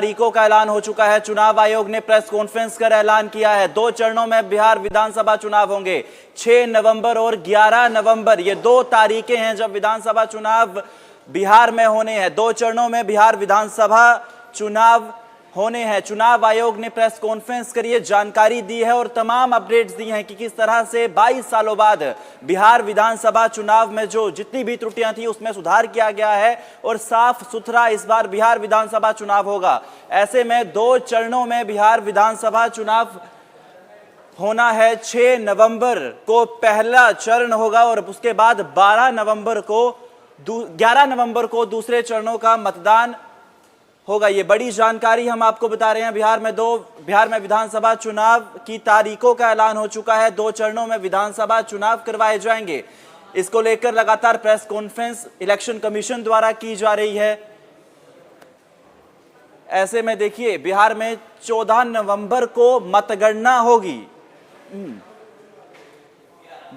तारीखों का ऐलान हो चुका है। चुनाव आयोग ने प्रेस कॉन्फ्रेंस कर ऐलान किया है 2 चरणों में बिहार विधानसभा चुनाव होंगे। 6 नवंबर और 11 नवंबर ये 2 तारीखें हैं जब विधानसभा चुनाव बिहार में होने हैं। 2 चरणों में बिहार विधानसभा चुनाव होने हैं। चुनाव आयोग ने प्रेस कॉन्फ्रेंस करी है, जानकारी दी है और तमाम अपडेट्स दी हैं कि किस तरह से 22 सालों बाद बिहार विधानसभा चुनाव में जो जितनी भी त्रुटियां थी उसमें सुधार किया गया है और साफ सुथरा इस बार बिहार विधानसभा चुनाव होगा। ऐसे में 2 चरणों में बिहार विधानसभा चुनाव होना है। 6 नवंबर को पहला चरण होगा और उसके बाद 11 नवंबर को दूसरे चरणों का मतदान होगा। ये बड़ी जानकारी हम आपको बता रहे हैं। बिहार में विधानसभा चुनाव की तारीखों का ऐलान हो चुका है। 2 चरणों में विधानसभा चुनाव करवाए जाएंगे। इसको लेकर लगातार प्रेस कॉन्फ्रेंस इलेक्शन कमीशन द्वारा की जा रही है। ऐसे में देखिए बिहार में 14 नवंबर को मतगणना होगी।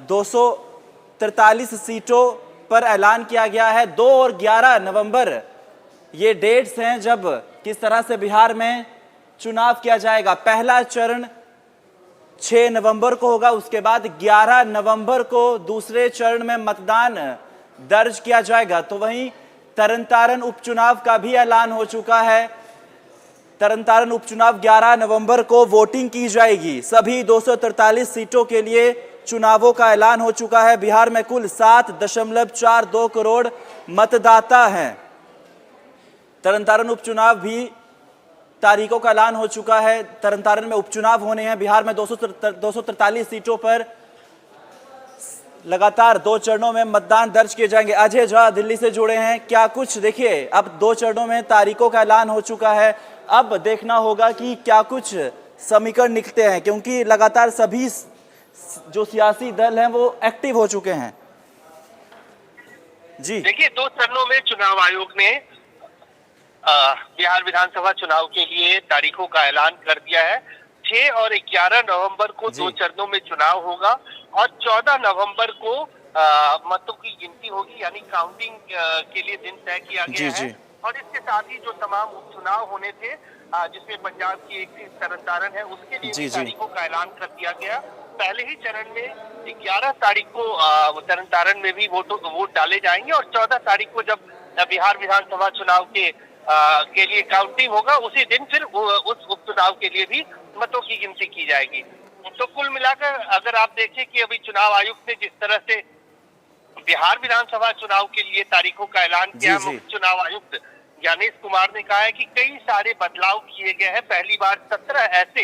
243 सीटों पर ऐलान किया गया है। 2 और 11 नवंबर ये डेट्स हैं जब किस तरह से बिहार में चुनाव किया जाएगा। पहला चरण 6 नवंबर को होगा, उसके बाद 11 नवंबर को दूसरे चरण में मतदान दर्ज किया जाएगा। तो वहीं तरन उपचुनाव का भी ऐलान हो चुका है। तरन उपचुनाव 11 नवंबर को वोटिंग की जाएगी। सभी 243 सीटों के लिए चुनावों का ऐलान हो चुका है। बिहार में कुल 7.42 करोड़ मतदाता हैं। तरन उपचुनाव भी तारीखों का ऐलान हो चुका है। तरन में उपचुनाव होने हैं। बिहार में 243 सीटों पर लगातार 2 चरणों में मतदान दर्ज किए जाएंगे। अजय झा दिल्ली से जुड़े हैं। क्या कुछ देखिए, अब 2 चरणों में तारीखों का ऐलान हो चुका है। अब देखना होगा कि क्या कुछ समीकरण निकलते हैं, क्योंकि लगातार सभी जो सियासी दल हैं वो एक्टिव हो चुके हैं। जी देखिए, 2 चरणों में चुनाव आयोग ने बिहार विधानसभा चुनाव के लिए तारीखों का ऐलान कर दिया है। 6 और 11 नवंबर को 2 चरणों में चुनाव होगा और 14 नवंबर को मतों की गिनती होगी, यानी काउंटिंग के लिए दिन तय किया गया है। और इसके साथ ही जो तमाम उपचुनाव होने थे, जिसमें पंजाब की एक सीट तरन है, उसके लिए भी तारीखों का ऐलान कर दिया गया। पहले ही चरण में 11 तारीख को तरन में भी वोट डाले जाएंगे और 14 तारीख को जब बिहार विधानसभा चुनाव के लिए काउंटिंग होगा, उसी दिन फिर उस उपचुनाव के लिए भी मतों की गिनती की जाएगी। तो कुल मिलाकर अगर आप देखें कि अभी चुनाव आयोग ने जिस तरह से बिहार विधानसभा चुनाव के लिए तारीखों का ऐलान किया, मुख्य चुनाव आयुक्त ज्ञानेश कुमार ने कहा है कि कई सारे बदलाव किए गए हैं। पहली बार 17 ऐसे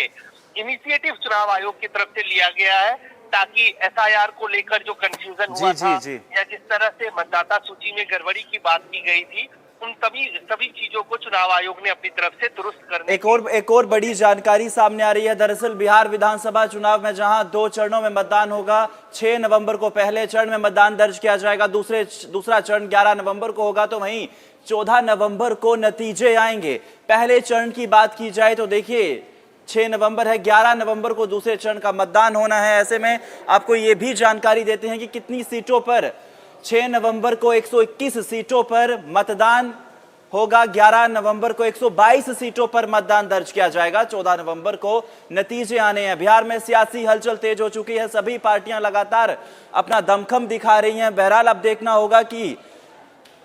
इनिशिएटिव चुनाव आयोग की तरफ से लिया गया है ताकि SIR को लेकर जो कंफ्यूजन हुआ था या जिस तरह से मतदाता सूची में गड़बड़ी की बात की गई थी, उन सभी चीजों को चुनाव आयोग ने अपनी तरफ से दुरुस्त करने एक और बड़ी जानकारी सामने आ रही है। दरअसल बिहार विधानसभा चुनाव में जहां 2 चरणों में मतदान होगा, 6 नवंबर को पहले चरण में मतदान दर्ज किया जाएगा, दूसरा चरण 11 नवंबर को होगा, तो वहीं 14 नवंबर को नतीजे आएंगे। पहले चरण की बात की जाए तो देखिए 6 नवंबर है, 11 नवंबर को दूसरे चरण का मतदान होना है। ऐसे में आपको ये भी जानकारी देते हैं कि कितनी सीटों पर 6 नवंबर को 121 सीटों पर मतदान होगा, 11 नवंबर को 122 सीटों पर मतदान दर्ज किया जाएगा, 14 नवंबर को नतीजे आने हैं। बिहार में सियासी हलचल तेज हो चुकी है। सभी पार्टियां लगातार अपना दमखम दिखा रही हैं। बहरहाल अब देखना होगा कि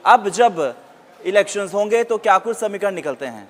अब जब इलेक्शंस होंगे तो क्या कुछ समीकरण निकलते हैं।